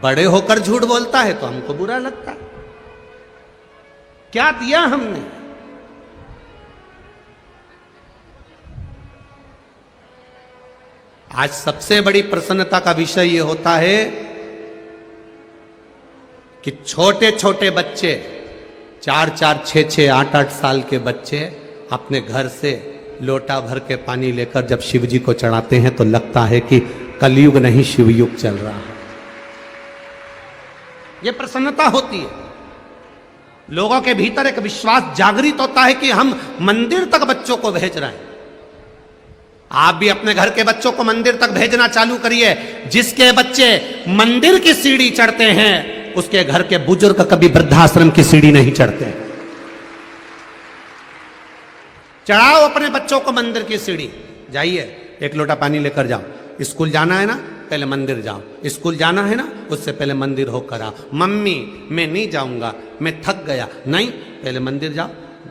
बड़े होकर झूठ बोलता है तो हमको बुरा लगता है। क्या दिया हमने? आज सबसे बड़ी प्रसन्नता का विषय यह होता है कि छोटे छोटे बच्चे 4-4, 6-6, 8-8 साल के बच्चे अपने घर से लोटा भर के पानी लेकर जब शिव जी को चढ़ाते हैं तो लगता है कि कलयुग नहीं शिवयुग चल रहा है। यह प्रसन्नता होती है। लोगों के भीतर एक विश्वास जागृत होता है कि हम मंदिर तक बच्चों को भेज रहे हैं। आप भी अपने घर के बच्चों को मंदिर तक भेजना चालू करिए। जिसके बच्चे मंदिर की सीढ़ी चढ़ते हैं उसके घर के बुजुर्ग कभी वृद्धाश्रम की सीढ़ी नहीं चढ़ते। चढ़ाओ अपने बच्चों को मंदिर की सीढ़ी। जाइए, एक लोटा पानी लेकर जाओ। स्कूल जाना है ना, पहले मंदिर जाओ। स्कूल जाना है ना, उससे पहले मंदिर होकर आओ। मम्मी मैं नहीं जाऊंगा, मैं थक गया। नहीं, पहले मंदिर जाओ,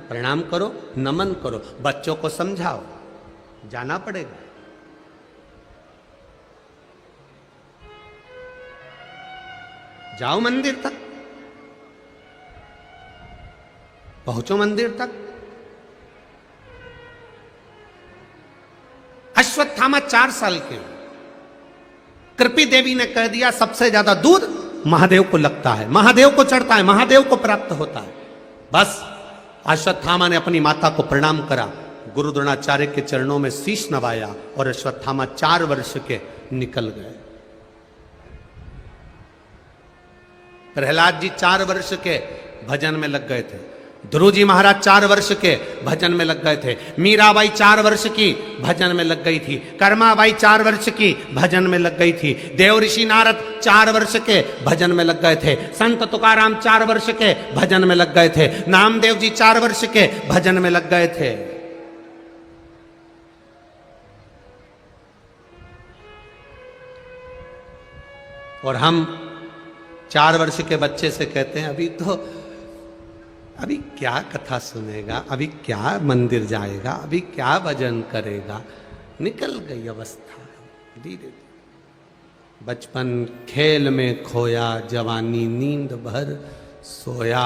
प्रणाम करो, नमन करो, बच्चों को समझाओ। जाना पड़ेगा। जाओ मंदिर तक, पहुंचो मंदिर तक। अश्वत्थामा 4 साल के। कृपी देवी ने कह दिया सबसे ज्यादा दूध महादेव को लगता है, महादेव को चढ़ता है, महादेव को प्राप्त होता है। बस अश्वत्थामा ने अपनी माता को प्रणाम करा, गुरु द्रोणाचार्य के चरणों में शीश नवाया और अश्वत्थामा 4 वर्ष के निकल गए। प्रहलाद जी 4 वर्ष के भजन में लग गए थे। ध्रुव जी महाराज 4 वर्ष के भजन में लग गए थे। मीराबाई 4 वर्ष की भजन में लग गई थी। कर्माबाई 4 वर्ष की भजन में लग गई थी। देव ऋषि नारद 4 वर्ष के भजन में लग गए थे। संत तुकाराम 4 वर्ष के भजन में लग गए थे। नामदेव जी 4 वर्ष के भजन में लग गए थे। और हम 4 वर्ष के बच्चे से कहते हैं अभी क्या कथा सुनेगा, अभी क्या मंदिर जाएगा, अभी क्या भजन करेगा। निकल गई अवस्था धीरे धीरे। बचपन खेल में खोया, जवानी नींद भर सोया,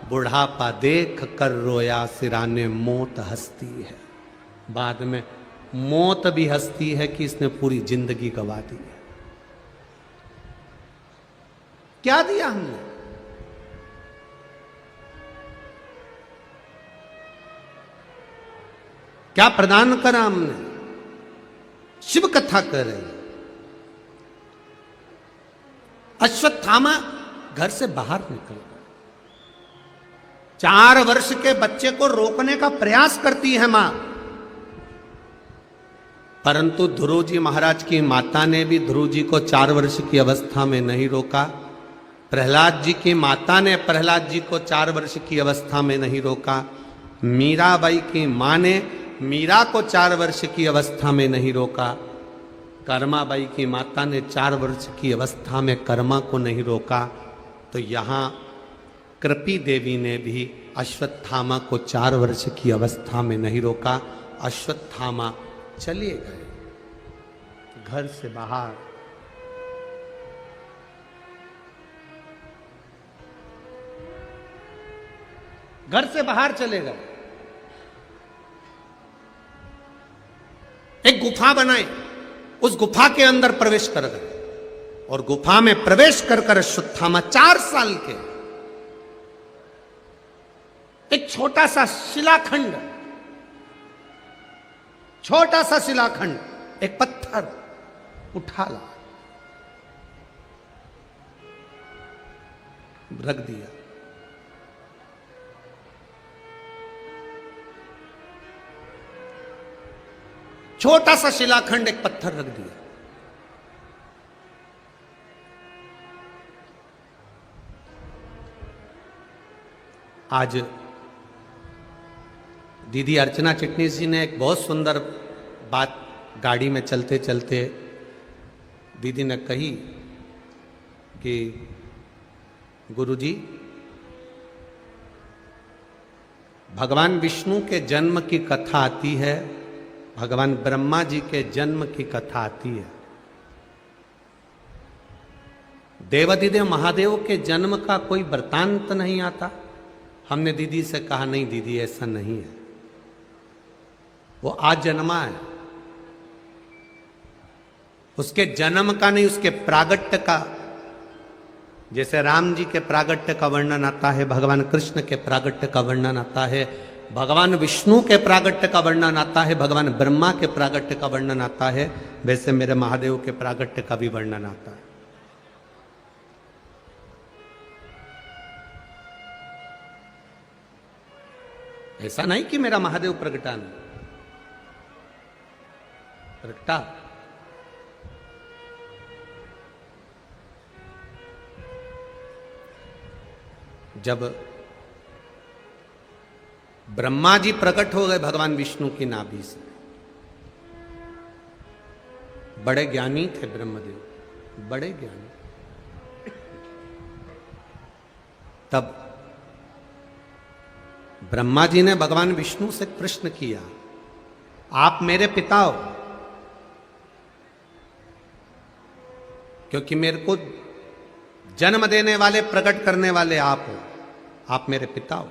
बुढ़ापा देख कर रोया, सिराने मौत हंसती है। बाद में मौत भी हंसती है कि इसने पूरी जिंदगी गवा दी है। क्या दिया हमने? क्या प्रदान करा हमने? शिव कथा कर रहे हैं। अश्वत्थामा घर से बाहर निकल गए। 4 वर्ष के बच्चे को रोकने का प्रयास करती है मां, परंतु ध्रुव जी महाराज की माता ने भी ध्रुव जी को 4 वर्ष की अवस्था में नहीं रोका। प्रहलाद जी की माता ने प्रहलाद जी को 4 वर्ष की अवस्था में नहीं रोका। मीराबाई की मां ने मीरा को 4 वर्ष की अवस्था में नहीं रोका। कर्माबाई की माता ने 4 वर्ष की अवस्था में कर्मा को नहीं रोका। तो यहाँ कृपी देवी ने भी अश्वत्थामा को 4 वर्ष की अवस्था में नहीं रोका। अश्वत्थामा चले गए घर से बाहर। घर से बाहर चले गए। एक गुफा बनाई, उस गुफा के अंदर प्रवेश कर गए और गुफा में प्रवेश कर कर अश्वत्थामा 4 साल के एक छोटा सा शिलाखंड, छोटा सा शिलाखंड, एक पत्थर उठा ला, रख दिया। छोटा सा शिलाखंड, एक पत्थर रख दिया। आज दीदी अर्चना चिटनीस जी ने एक बहुत सुंदर बात गाड़ी में चलते चलते दीदी ने कही कि गुरुजी, भगवान विष्णु के जन्म की कथा आती है, भगवान ब्रह्मा जी के जन्म की कथा आती है। देवाधिदेव महादेव के जन्म का कोई वृतांत नहीं आता। हमने दीदी से कहा, नहीं दीदी ऐसा नहीं है, वो आज जन्मा है। उसके जन्म का नहीं, उसके प्रागट्य का। जैसे राम जी के प्रागट्य का वर्णन आता है, भगवान कृष्ण के प्रागट्य का वर्णन आता है, भगवान विष्णु के प्रागट्य का वर्णन आता है, भगवान ब्रह्मा के प्रागट्य का वर्णन आता है, वैसे मेरे महादेव के प्रागट्य का भी वर्णन आता है। ऐसा नहीं कि मेरा महादेव प्रगटा नहीं, प्रगटा। जब ब्रह्मा जी प्रकट हो गए भगवान विष्णु की नाभि से, बड़े ज्ञानी थे ब्रह्मदेव, बड़े ज्ञानी। तब ब्रह्मा जी ने भगवान विष्णु से प्रश्न किया, आप मेरे पिता हो, क्योंकि मेरे को जन्म देने वाले, प्रकट करने वाले आप हो, आप मेरे पिता हो।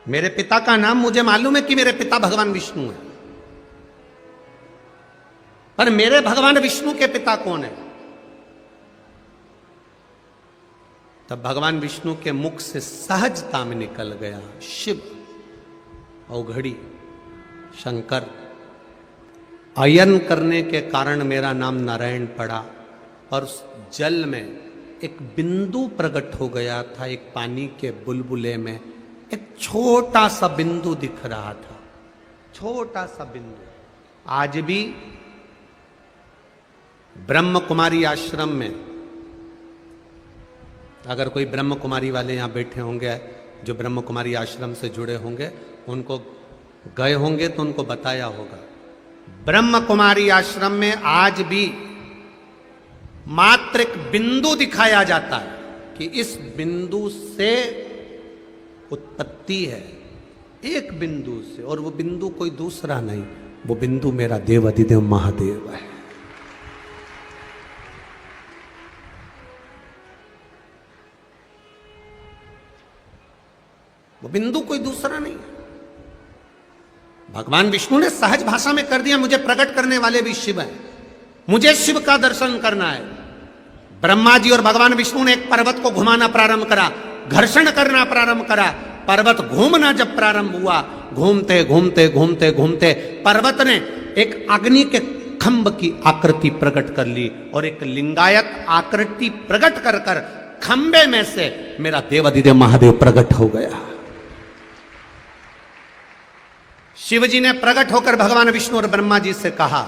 मेरे पिता का नाम मुझे मालूम है कि मेरे पिता भगवान विष्णु है, पर मेरे भगवान विष्णु के पिता कौन है? तब भगवान विष्णु के मुख से सहजता में निकल गया, शिव, औघड़ी, शंकर। अयन करने के कारण मेरा नाम नारायण पड़ा। और उस जल में एक बिंदु प्रकट हो गया था, एक पानी के बुलबुले में एक छोटा सा बिंदु दिख रहा था, छोटा सा बिंदु। आज भी ब्रह्म कुमारी आश्रम में, अगर कोई ब्रह्म कुमारी वाले यहां बैठे होंगे, जो ब्रह्म कुमारी आश्रम से जुड़े होंगे, उनको गए होंगे तो उनको बताया होगा, ब्रह्म कुमारी आश्रम में आज भी मात्र एक बिंदु दिखाया जाता है कि इस बिंदु से उत्पत्ति है, एक बिंदु से। और वो बिंदु कोई दूसरा नहीं, वो बिंदु मेरा देवाधिदेव महादेव है। वो बिंदु कोई दूसरा नहीं है। भगवान विष्णु ने सहज भाषा में कर दिया, मुझे प्रकट करने वाले भी शिव हैं, मुझे शिव का दर्शन करना है। ब्रह्मा जी और भगवान विष्णु ने एक पर्वत को घुमाना प्रारंभ करा, घर्षण करना प्रारंभ करा। पर्वत घूमना जब प्रारंभ हुआ, घूमते घूमते घूमते घूमते पर्वत ने एक अग्नि के खंभ की आकृति प्रकट कर ली, और एक लिंगायत आकृति प्रकट कर कर खंबे में से मेरा देवाधिदेव महादेव प्रकट हो गया। शिव जी ने प्रकट होकर भगवान विष्णु और ब्रह्मा जी से कहा,